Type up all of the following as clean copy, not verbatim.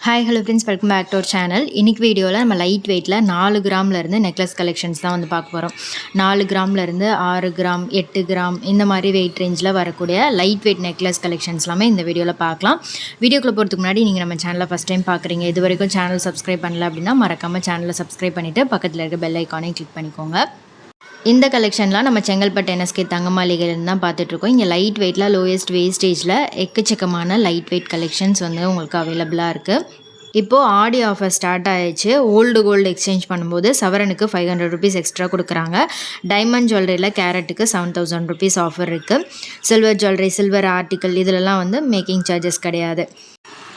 Hi hello friends, welcome back to our channel. இன்றைக்கி வீடியோவில் நம்ம லைட் வெயிட்டில் 4 கிராம்லேருந்து நெக்லஸ் கலெக்ஷன்ஸ் தான் வந்து பார்க்க போகிறோம். 4 கிராம்லேருந்து 6 கிராம் 8 கிராம் இந்த மாதிரி வெயிட் ரேஞ்சில் வரக்கூடிய லைட் வெயிட் நெக்லஸ் கலெக்ஷன்ஸ் எல்லாமே இந்த வீடியோவில் பார்க்கலாம். வீடியோக்குள்ளே போகிறதுக்கு முன்னாடி நீங்கள் நம்ம சேனலை ஃபஸ்ட் டைம் பார்க்குறீங்க, இது வரைக்கும் சேனல் சப்ஸ்கிரைப் பண்ணல அப்படின்னா மறக்காமல் சேனலை சப்ஸ்கிரைப் பண்ணிவிட்டு பக்கத்தில் இருக்க பெல் ஐக்கானையும் கிளிக் பண்ணிக்கோங்க. இந்த கலெக்ஷன்லாம் நம்ம செங்கல்பட்டு என்எஸ்கே தங்கமாளிகையிலேருந்து தான் பார்த்துட்ருக்கோம். இங்கே லைட் வெயிட்டில் லோயஸ்ட் வேஸ்டேஜில் எக்கச்சக்கமான லைட் வெயிட் கலெக்ஷன்ஸ் வந்து உங்களுக்கு அவைலபிளாக இருக்குது. இப்போது ஆடி ஆஃபர் ஸ்டார்ட் ஆகிடுச்சு. ஓல்டு கோல்டு எக்ஸ்சேஞ்ச் பண்ணும்போது சவரனுக்கு 500 ருபீஸ் எக்ஸ்ட்ரா கொடுக்குறாங்க. டைமண்ட் ஜுவல்லரியில் கேரட்டுக்கு 7000 ருபீஸ் ஆஃபர் இருக்குது. சில்வர் ஜுவல்லரி, சில்வர் ஆர்டிக்கல் இதிலலாம் வந்து மேக்கிங் சார்ஜஸ் கிடையாது.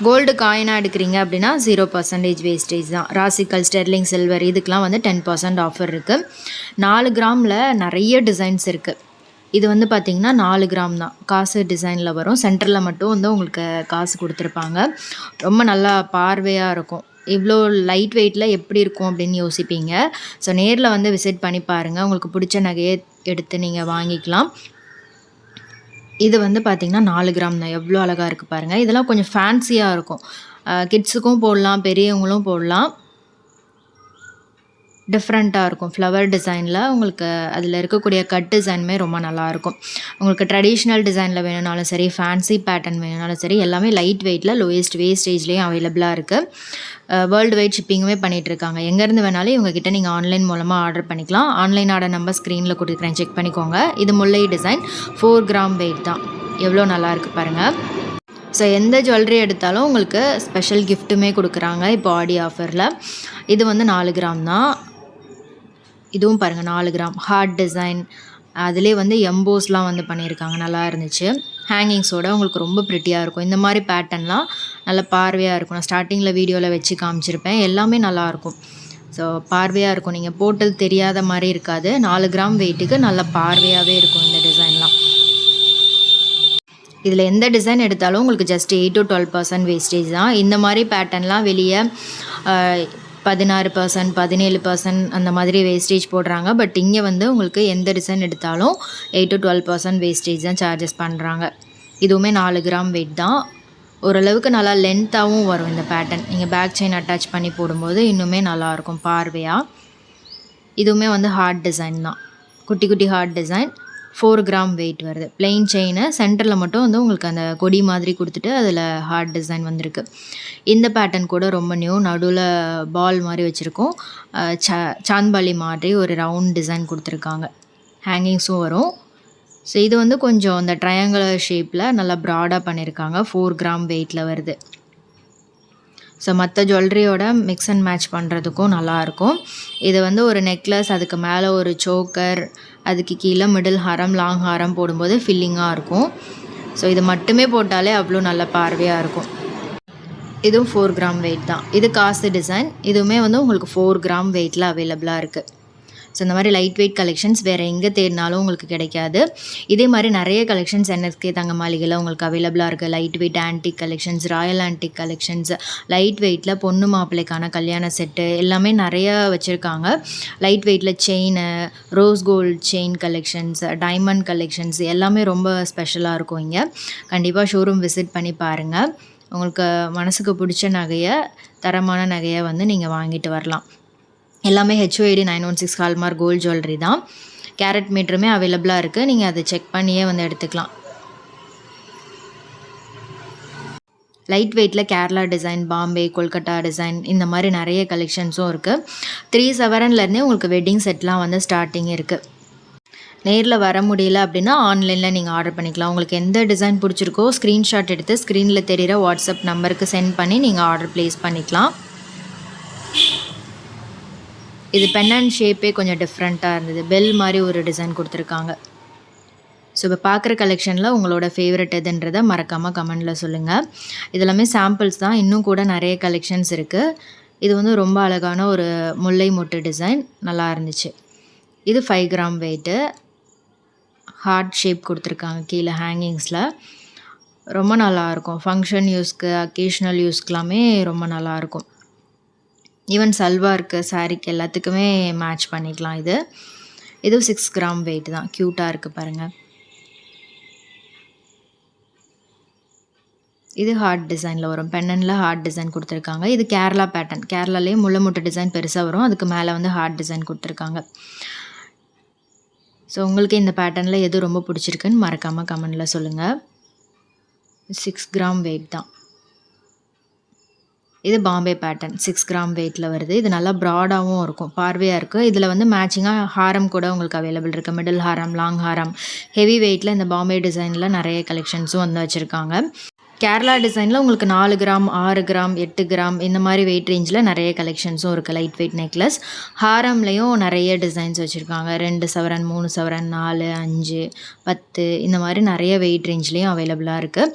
கோல்டு காயினாக எடுக்கிறீங்க அப்படின்னா 0% வேஸ்டேஜ் தான். ராசிக்கல், ஸ்டெர்லிங் சில்வர் இதுக்கெலாம் வந்து 10% ஆஃபர் இருக்குது. 4 கிராமில் நிறைய டிசைன்ஸ் இருக்குது. இது வந்து பார்த்திங்கன்னா 4 கிராம் தான். காசு டிசைனில் வரும். சென்டரில் மட்டும் வந்து உங்களுக்கு காசு கொடுத்துருப்பாங்க. ரொம்ப நல்லா பார்வையாக இருக்கும். இவ்வளோ லைட் வெயிட்டில் எப்படி இருக்கும் அப்படின்னு யோசிப்பீங்க. ஸோ நேரில் வந்து விசிட் பண்ணி பாருங்கள். உங்களுக்கு பிடிச்ச நகையை எடுத்து நீங்கள் வாங்கிக்கலாம். இது வந்து பார்த்திங்கன்னா 4 கிராம் தான். எவ்வளோ அழகாக இருக்குது பாருங்கள். இதெல்லாம் கொஞ்சம் ஃபேன்சியாக இருக்கும். கிட்ஸுக்கும் போடலாம், பெரியவங்களும் போடலாம். டிஃப்ரெண்ட்டாக இருக்கும். ஃப்ளவர் டிசைனில் உங்களுக்கு அதில் இருக்கக்கூடிய கட் டிசைனுமே ரொம்ப நல்லாயிருக்கும். உங்களுக்கு ட்ரெடிஷ்னல் டிசைனில் வேணுனாலும் சரி, ஃபேன்சி பேட்டர்ன் வேணுனாலும் சரி, எல்லாமே லைட் வெயிட்டில் லோயஸ்ட் வேஸ்டேஜ்லேயும் அவைலபிளாக இருக்குது. வேர்ல்டு வைட் ஷிப்பிங்குமே பண்ணிகிட்ருக்காங்க. எங்கேருந்து வேணாலும் இவங்ககிட்ட நீங்கள் ஆன்லைன் மூலமாக ஆர்டர் பண்ணிக்கலாம். ஆன்லைன் ஆர்டர் நம்பர் ஸ்க்ரீனில் கொடுக்குறேன், செக் பண்ணிக்கோங்க. இது முல்லை டிசைன், 4 கிராம் வெயிட் தான். எவ்வளோ நல்லாயிருக்கு பாருங்கள். ஸோ எந்த ஜுவல்லரி எடுத்தாலும் உங்களுக்கு ஸ்பெஷல் கிஃப்ட்டுமே கொடுக்குறாங்க இப்போ ஆடி ஆஃபரில். இது வந்து 4 கிராம் தான். இதுவும் பாருங்கள் 4 கிராம் ஹார்ட் டிசைன். அதிலே வந்து எம்போஸ்லாம் வந்து பண்ணியிருக்காங்க. நல்லா இருந்துச்சு. ஹேங்கிங்ஸோடு உங்களுக்கு ரொம்ப ப்ரிட்டியாக இருக்கும். இந்த மாதிரி பேட்டர்ன்லாம் நல்லா பார்வையாக இருக்கும். நான் ஸ்டார்டிங்கில் வீடியோவில் வச்சு காமிச்சிருப்பேன். எல்லாமே நல்லாயிருக்கும். ஸோ பார்வையாக இருக்கும். நீங்கள் போட்டது தெரியாத மாதிரி இருக்காது. 4 கிராம் வெயிட்டுக்கு நல்லா பார்வையாகவே இருக்கும் இந்த டிசைன்லாம். இதில் எந்த டிசைன் எடுத்தாலும் உங்களுக்கு ஜஸ்ட் 8 to 12% வேஸ்டேஜ் தான். இந்த மாதிரி பேட்டர்ன்லாம் வெளியே 16%, 17% அந்த மாதிரி வேஸ்டேஜ் போடுறாங்க. பட் இங்கே வந்து உங்களுக்கு எந்த டிசைன் எடுத்தாலும் 8 to 12% வேஸ்டேஜ் தான் சார்ஜஸ் பண்ணுறாங்க. இதுவுமே 4 கிராம் வெயிட் தான். ஓரளவுக்கு நல்லா லென்த்தாகவும் வரும் இந்த பேட்டர்ன். நீங்கள் பேக் செயின் அட்டாச் பண்ணி போடும்போது இன்னுமே நல்லாயிருக்கும் பார்வையாக. இதுவுமே வந்து ஹார்ட் டிசைன் தான். குட்டி குட்டி ஹார்ட் டிசைன். 4 கிராம் வெயிட் வருது. பிளெயின் செயினு சென்டரில் மட்டும் வந்து உங்களுக்கு அந்த கொடி மாதிரி கொடுத்துட்டு அதில் ஹார்ட் டிசைன் வந்திருக்கு. இந்த பேட்டர்ன் கூட ரொம்ப நியூ. நடுவில் பால் மாதிரி வச்சுருக்கோம். சாந்த்பாலி மாதிரி ஒரு ரவுண்ட் டிசைன் கொடுத்துருக்காங்க. ஹேங்கிங்ஸும் வரும். ஸோ இது வந்து கொஞ்சம் இந்த ட்ரையாங்குலர் ஷேப்பில் நல்லா ப்ராடாக பண்ணியிருக்காங்க. 4 கிராம் வெயிட்டில் வருது. ஸோ மற்ற ஜுவல்லரியோட மிக்ஸ் அண்ட் மேட்ச் பண்ணுறதுக்கும் நல்லாயிருக்கும். இது வந்து ஒரு நெக்லஸ், அதுக்கு மேலே ஒரு சோக்கர், அதுக்கு கீழே மிடில் ஹாரம், லாங் ஹாரம் போடும்போது ஃபில்லிங்காக இருக்கும். ஸோ இது மட்டுமே போட்டாலே அவ்வளோ நல்ல பார்வையாக இருக்கும். இதுவும் 4 கிராம் வெயிட் தான். இது காசு டிசைன். இதுவுமே வந்து உங்களுக்கு 4 கிராம் வெயிட்டில் அவைலபிளாக இருக்குது. ஸோ இந்த மாதிரி லைட் வெயிட் கலெக்ஷன்ஸ் வேறு எங்கே தேடினாலும் உங்களுக்கு கிடைக்காது. இதே மாதிரி நிறைய கலெக்ஷன்ஸ் என்எஸ்கே தங்கமாளிகையில் உங்களுக்கு அவைலபிளாக இருக்குது. Light weight antique collections, Royal antique collections, light வெயிட்டில் பொண்ணு மாப்பிள்ளைக்கான கல்யாண செட்டு எல்லாமே நிறையா வச்சுருக்காங்க. லைட் வெயிட்டில் chain, rose gold chain collections, diamond collections எல்லாமே ரொம்ப ஸ்பெஷலாக இருக்கும். இங்கே கண்டிப்பாக ஷோரூம் விசிட் பண்ணி பாருங்கள். உங்களுக்கு மனசுக்கு பிடிச்ச நகையை, தரமான நகையை வந்து நீங்கள் வாங்கிட்டு வரலாம். எல்லாமே HOID 916 ஹால்மார்க் கோல்டு ஜுவல்லரி தான். கேரட் மீட்டருமே அவைலபிளாக இருக்குது. நீங்கள் அதை செக் பண்ணியே வந்து எடுத்துக்கலாம். லைட் வெயிட்டில் கேரளா டிசைன், பாம்பே, கொல்கட்டா டிசைன் இந்த மாதிரி நிறைய கலெக்ஷன்ஸும் இருக்குது. 3 சவரன்லேருந்தே உங்களுக்கு வெட்டிங் செட்லாம் வந்து ஸ்டார்டிங் இருக்குது. நேரில் வர முடியல அப்படின்னா ஆன்லைனில் நீங்கள் ஆர்டர் பண்ணிக்கலாம். உங்களுக்கு எந்த டிசைன் பிடிச்சிருக்கோ ஸ்க்ரீன்ஷாட் எடுத்து ஸ்க்ரீனில் தெரிகிற வாட்ஸ்அப் நம்பருக்கு சென்ட் பண்ணி நீங்கள் ஆர்டர் ப்ளேஸ் பண்ணிக்கலாம். இது பென்னன் ஷேப்பே கொஞ்சம் டிஃப்ரெண்ட்டாக இருந்தது. பெல் மாதிரி ஒரு டிசைன் கொடுத்துருக்காங்க. ஸோ இப்போ பார்க்குற கலெக்ஷனில் உங்களோட ஃபேவரட் எதுன்றதை மறக்காமல் கமெண்டில் சொல்லுங்கள். இதெல்லாமே சாம்பிள்ஸ் தான். இன்னும் கூட நிறைய கலெக்ஷன்ஸ் இருக்குது. இது வந்து ரொம்ப அழகான ஒரு முல்லை மொட்டு டிசைன் நல்லா இருந்துச்சு. இது 5 கிராம் வெயிட்டு. ஹார்ட் ஷேப் கொடுத்துருக்காங்க கீழே ஹேங்கிங்ஸில். ரொம்ப நல்லாயிருக்கும். ஃபங்க்ஷன் யூஸ்க்கு, அக்கேஷ்னல் யூஸ்க்கெலாமே ரொம்ப நல்லாயிருக்கும். ஈவன் சல்வாருக்கு, சாரீக்கு எல்லாத்துக்குமே மேட்ச் பண்ணிக்கலாம். இது 6 கிராம் வெயிட் தான். க்யூட்டாக இருக்குது பாருங்கள். இது ஹார்ட் டிசைனில் வரும். பென்னனில் ஹார்ட் டிசைன் கொடுத்துருக்காங்க. இது கேரளா பேட்டர்ன். கேரளாலேயே முல்லை முட்டை டிசைன் பெருசாக வரும். அதுக்கு மேலே வந்து ஹார்ட் டிசைன் கொடுத்துருக்காங்க. ஸோ உங்களுக்கு இந்த பேட்டர்னில் எது ரொம்ப பிடிச்சிருக்குன்னு மறக்காமல் கமெண்டில் சொல்லுங்கள். 6 கிராம் வெயிட் தான். இது பாம்பே பேட்டர்ன் 6 கிராம் வெயிட்டில் வருது. இது நல்லா ப்ராடாகவும் இருக்கும், பார்வையாக இருக்குது. இதில் வந்து மேட்சிங்காக ஹாரம் கூட உங்களுக்கு அவைலபிள் இருக்குது. மிடில் ஹாரம், லாங் ஹாரம், ஹெவி வெயிட்டில் இந்த பாம்பே டிசைனில் நிறைய கலெக்ஷன்ஸும் வந்து வச்சுருக்காங்க. கேரளா டிசைனில் உங்களுக்கு 4 கிராம், 6 கிராம், 8 கிராம் இந்த மாதிரி வெயிட் ரேஞ்சில் நிறைய கலெக்ஷன்ஸும் இருக்குது. Light weight necklace. ஹாரம்லேயும் நிறைய டிசைன்ஸ் வச்சுருக்காங்க. 2 சவரன், 3 சவரன், 4, 5, 10 இந்த மாதிரி நிறைய வெயிட் ரேஞ்ச்லேயும் அவைலபிளாக இருக்குது.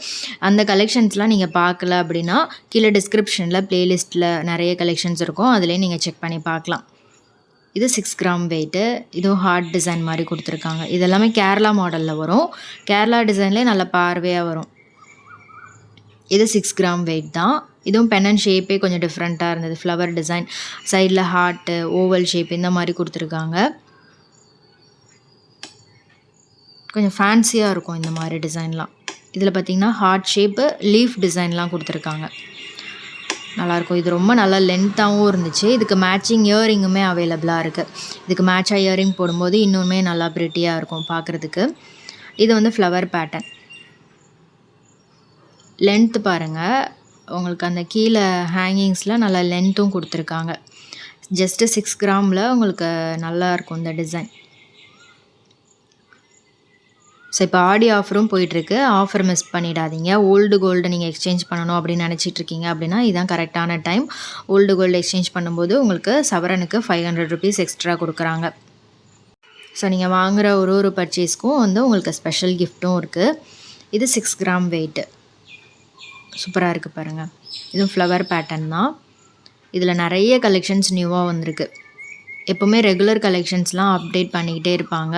அந்த கலெக்ஷன்ஸ்லாம் நீங்கள் பார்க்கல அப்படின்னா கீழே டிஸ்கிரிப்ஷனில் ப்ளேலிஸ்ட்டில் நிறைய கலெக்ஷன்ஸ் இருக்கும், அதுலேயே நீங்கள் செக் பண்ணி பார்க்கலாம். இது 6 கிராம் வெயிட்டு. இதுவும் ஹார்ட் டிசைன் மாதிரி கொடுத்துருக்காங்க. இதெல்லாமே கேரளா மாடலில் வரும். கேரளா டிசைன்லேயே நல்ல பார்வையாக வரும். இது 6 கிராம் வெயிட் தான். இதுவும் பென்னன் ஷேப்பே கொஞ்சம் டிஃப்ரெண்ட்டாக இருந்தது. ஃப்ளவர் டிசைன், சைடில் ஹார்ட்டு, ஓவல் ஷேப் இந்த மாதிரி கொடுத்துருக்காங்க. கொஞ்சம் ஃபேன்சியாக இருக்கும் இந்த மாதிரி டிசைன்லாம். இதில் பார்த்திங்கன்னா ஹார்ட் ஷேப்பு, லீஃப் டிசைன்லாம் கொடுத்துருக்காங்க. நல்லாயிருக்கும். இது ரொம்ப நல்லா லென்த்தாகவும் இருந்துச்சு. இதுக்கு மேட்சிங் இயரிங்குமே அவைலபிளாக இருக்குது. இதுக்கு மேட்சாக இயரிங் போடும்போது இன்னுமே நல்லா ப்ரிட்டியாக இருக்கும் பார்க்குறதுக்கு. இது வந்து ஃப்ளவர் பேட்டர்ன். லென்த்து பாருங்கள், உங்களுக்கு அந்த கீழே ஹேங்கிங்ஸில் நல்லா லென்த்தும் கொடுத்துருக்காங்க. ஜஸ்ட்டு 6 கிராமில் உங்களுக்கு நல்லாயிருக்கும் இந்த டிசைன். ஸோ இப்போ ஆடி ஆஃபரும் போயிட்டுருக்கு. ஆஃபர் மிஸ் பண்ணிடாதீங்க. ஓல்டு கோல்டு நீங்கள் எக்ஸ்சேஞ்ச் பண்ணணும் அப்படின்னு நினச்சிட்ருக்கீங்க அப்படின்னா இதுதான் கரெக்டான டைம். ஓல்டு கோல்டு எக்ஸ்சேஞ்ச் பண்ணும்போது உங்களுக்கு சவரனுக்கு 500 ருபீஸ் எக்ஸ்ட்ரா கொடுக்குறாங்க. ஸோ நீங்கள் வாங்குகிற ஒரு பர்ச்சேஸ்க்கும் வந்து உங்களுக்கு ஸ்பெஷல் கிஃப்ட்டும் இருக்குது. இது 6 கிராம் வெயிட்டு. சூப்பராக இருக்குது பாருங்கள். இதுவும் ஃப்ளவர் பேட்டர்ன் தான். இதில் நிறைய கலெக்ஷன்ஸ் நியூவாக வந்திருக்கு. எப்போவுமே ரெகுலர் கலெக்ஷன்ஸ்லாம் அப்டேட் பண்ணிக்கிட்டே இருப்பாங்க.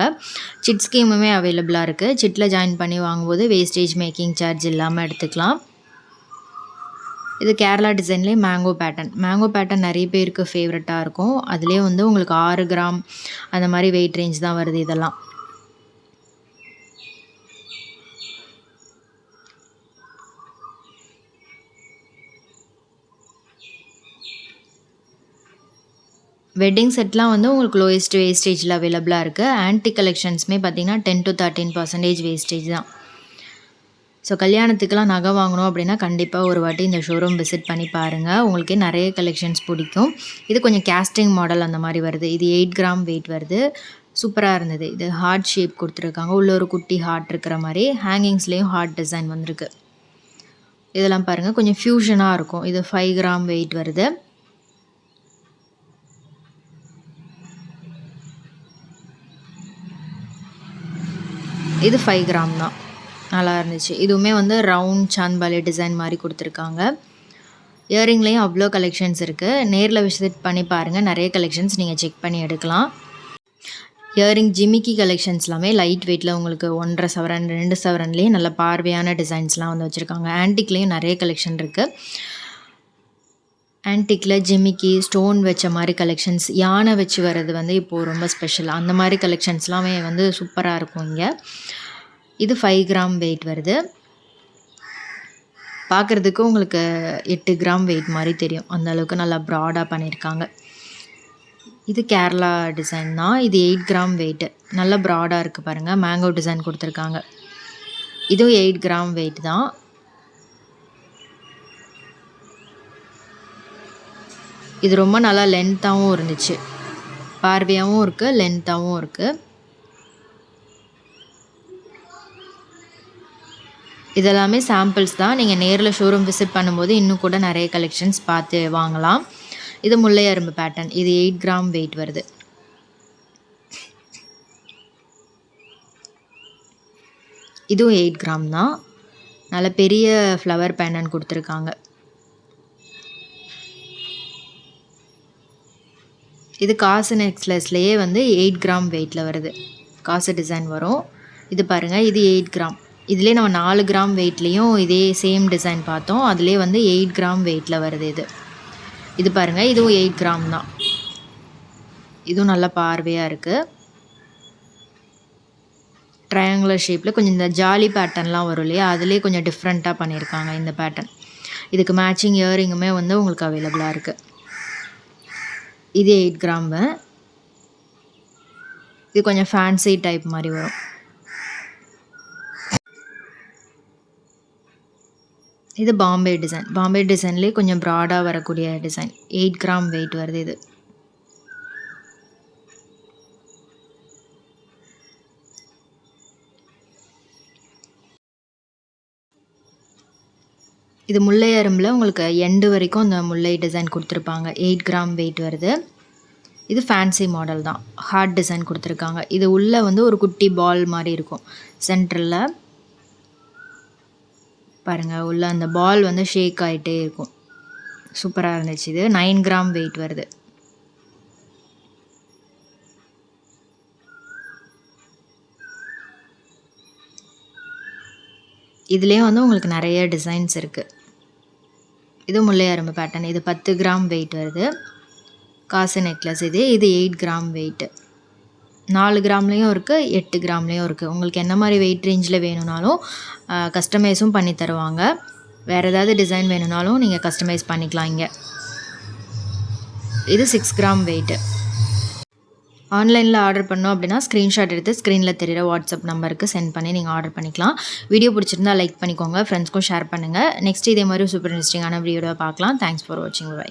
சிட் ஸ்கீமுமே அவைலபிளாக இருக்குது. சிட்டில் ஜாயின் பண்ணி வாங்கும்போது வேஸ்டேஜ் மேக்கிங் சார்ஜ் இல்லாமல் எடுத்துக்கலாம். இது கேரளா டிசைன்லேயே மேங்கோ பேட்டர்ன். மேங்கோ பேட்டர்ன் நிறைய பேருக்கு ஃபேவரட்டாக இருக்கும். அதுலேயே வந்து உங்களுக்கு 6 கிராம் அந்த மாதிரி வெயிட் ரேஞ்ச் தான் வருது இதெல்லாம். வெட்டிங் செட்லாம் வந்து உங்களுக்கு லோயஸ்ட் வேஸ்டேஜில் அவைலபிளாக இருக்குது. ஆன்டிக் கலெக்ஷன்ஸுமே பார்த்திங்கன்னா 10 to 13% வேஸ்டேஜ் தான். ஸோ கல்யாணத்துக்கெலாம் நகை வாங்கணும் அப்படின்னா கண்டிப்பாக ஒரு வாட்டி இந்த ஷோரூம் விசிட் பண்ணி பாருங்கள். உங்களுக்கே நிறைய கலெக்ஷன்ஸ் பிடிக்கும். இது கொஞ்சம் கேஸ்டிங் மாடல் அந்த மாதிரி வருது. இது 8 கிராம் வெயிட் வருது. சூப்பராக இருந்தது. இது ஹார்ட் ஷேப் கொடுத்துருக்காங்க. உள்ள ஒரு குட்டி ஹார்ட் இருக்கிற மாதிரி. ஹேங்கிங்ஸ்லேயும் ஹார்ட் டிசைன் வந்திருக்கு. இதெல்லாம் பாருங்கள், கொஞ்சம் ஃப்யூஷனாக இருக்கும். இது 5 கிராம் வெயிட் வருது. இது 5 கிராம் தான். நல்லா இருந்துச்சு. இதுவுமே வந்து ரவுண்ட் சாந்த்பாலி டிசைன் மாதிரி கொடுத்துருக்காங்க. இயரிங்லேயும் அவ்வளோ கலெக்ஷன்ஸ் இருக்குது. நேரில் விசிட் பண்ணி பாருங்கள். நிறைய கலெக்ஷன்ஸ் நீங்கள் செக் பண்ணி எடுக்கலாம். இயரிங் ஜிமிக்கி கலெக்ஷன்ஸ் எல்லாமே லைட் வெயிட்டில் உங்களுக்கு 1.5 சவரன், 2 சவரன்லேயே நல்ல பார்வையான டிசைன்ஸ்லாம் வந்து வச்சுருக்காங்க. ஆன்டிக்லேயும் நிறைய கலெக்ஷன் இருக்குது. ஆன்டிக்கில் ஜிமிக்கி, ஸ்டோன் வச்ச மாதிரி கலெக்ஷன்ஸ், யானை வச்சு வர்றது வந்து இப்போது ரொம்ப ஸ்பெஷல். அந்த மாதிரி கலெக்ஷன்ஸ்லாமே வந்து சூப்பராக இருக்கும் இங்கே. இது 5 கிராம் வெயிட் வருது. பார்க்குறதுக்கு உங்களுக்கு 8 கிராம் வெயிட் மாதிரி தெரியும். அந்த அளவுக்கு நல்லா ப்ராடாக பண்ணியிருக்காங்க. இது கேரளா டிசைன் தான். இது 8 கிராம் வெயிட்டு. நல்லா ப்ராடாக இருக்குது பாருங்கள். மேங்கோ டிசைன் கொடுத்துருக்காங்க. இதுவும் 8 கிராம் வெயிட் தான். இது ரொம்ப நல்லா லென்த்தாகவும் இருந்துச்சு. பார்வையாகவும் இருக்குது, லென்த்தாகவும் இருக்குது. இதெல்லாமே சாம்பிள்ஸ் தான். நீங்கள் நேரில் ஷோரூம் விசிட் பண்ணும்போது இன்னும் கூட நிறைய கலெக்ஷன்ஸ் பார்த்து வாங்கலாம். இது முல்லை அரும்பு பேட்டர்ன். இது 8 கிராம் வெயிட் வருது. இதுவும் 8 கிராம் தான். நல்ல பெரிய ஃப்ளவர் பேட்டர்ன் கொடுத்துருக்காங்க. இது காசு நெக்லஸ்லேயே வந்து 8 கிராம் வெயிட்டில் வருது. காசு டிசைன் வரும். இது பாருங்கள், இது 8 கிராம். இதிலே நம்ம 4 கிராம் வெயிட்லேயும் இதே சேம் டிசைன் பார்த்தோம். அதிலே வந்து 8 கிராம் வெயிட்டில் வருது இது. இது பாருங்கள், இதுவும் 8 கிராம் தான். இதுவும் நல்ல பார்வையாக இருக்குது. ட்ரையாங்குலர் ஷேப்பில் கொஞ்சம் இந்த ஜாலி பேட்டர்ன்லாம் வரும் இல்லையா, அதுலேயே கொஞ்சம் டிஃப்ரெண்ட்டாக பண்ணியிருக்காங்க இந்த பேட்டர்ன். இதுக்கு மேட்சிங் இயரிங்குமே வந்து உங்களுக்கு அவைலபிளாக இருக்குது. இது 8 கிராமு. இது கொஞ்சம் ஃபேன்சி டைப் மாதிரி வரும். இது பாம்பே டிசைன். பாம்பே டிசைன்லேயே கொஞ்சம் ப்ராடாக வரக்கூடிய டிசைன். 8 கிராம் வெயிட் வருது இது. இது முல்லை அரும்பில் உங்களுக்கு எண்டு வரைக்கும் அந்த முல்லை டிசைன் கொடுத்துருப்பாங்க. 8 கிராம் வெயிட் வருது. இது ஃபேன்சி மாடல் தான். ஹார்ட் டிசைன் கொடுத்துருக்காங்க. இது உள்ளே வந்து ஒரு குட்டி பால் மாதிரி இருக்கும் சென்டரில். பாருங்கள், உள்ள அந்த பால் வந்து ஷேக் ஆகிட்டே இருக்கும். சூப்பராக இருந்துச்சு. இது 9 கிராம் வெயிட் வருது. இதுலேயும் வந்து உங்களுக்கு நிறைய டிசைன்ஸ் இருக்குது. இது முல்லை அரும்பு பேட்டர்ன். இது 10 கிராம் வெயிட் வருது. காசு நெக்லஸ். இது 8 கிராம் வெயிட்டு. 4 கிராம்லேயும் இருக்குது, 8 கிராம்லேயும் இருக்குது. உங்களுக்கு என்ன மாதிரி வெயிட் ரேஞ்சில் வேணும்னாலும் கஸ்டமைஸும் பண்ணி தருவாங்க. வேறு ஏதாவது டிசைன் வேணும்னாலும் நீங்கள் கஸ்டமைஸ் பண்ணிக்கலாம் இங்கே. இது 6 கிராம் வெயிட்டு. ஆன்லைனில் ஆர்டர் பண்ணோம் அப்படின்னா ஸ்க்ரீன்ஷாட் எடுத்து ஸ்க்ரீனில் தெரிகிற வாட்ஸ்அப் நம்பருக்கு சென்ட் பண்ணி நீங்கள் ஆர்டர் பண்ணிக்கலாம். வீடியோ பிடிச்சிருந்தா லைக் பண்ணிக்கோங்க, ஃப்ரெண்ட்ஸ்க்கும் ஷேர் பண்ணுங்கள். நெக்ஸ்ட் இதே மாதிரி சூப்பர் இன்ட்ரெஸ்டிங்கான வீடியோவை பார்க்கலாம். தேங்க்ஸ் ஃபார் வாட்சிங். பை.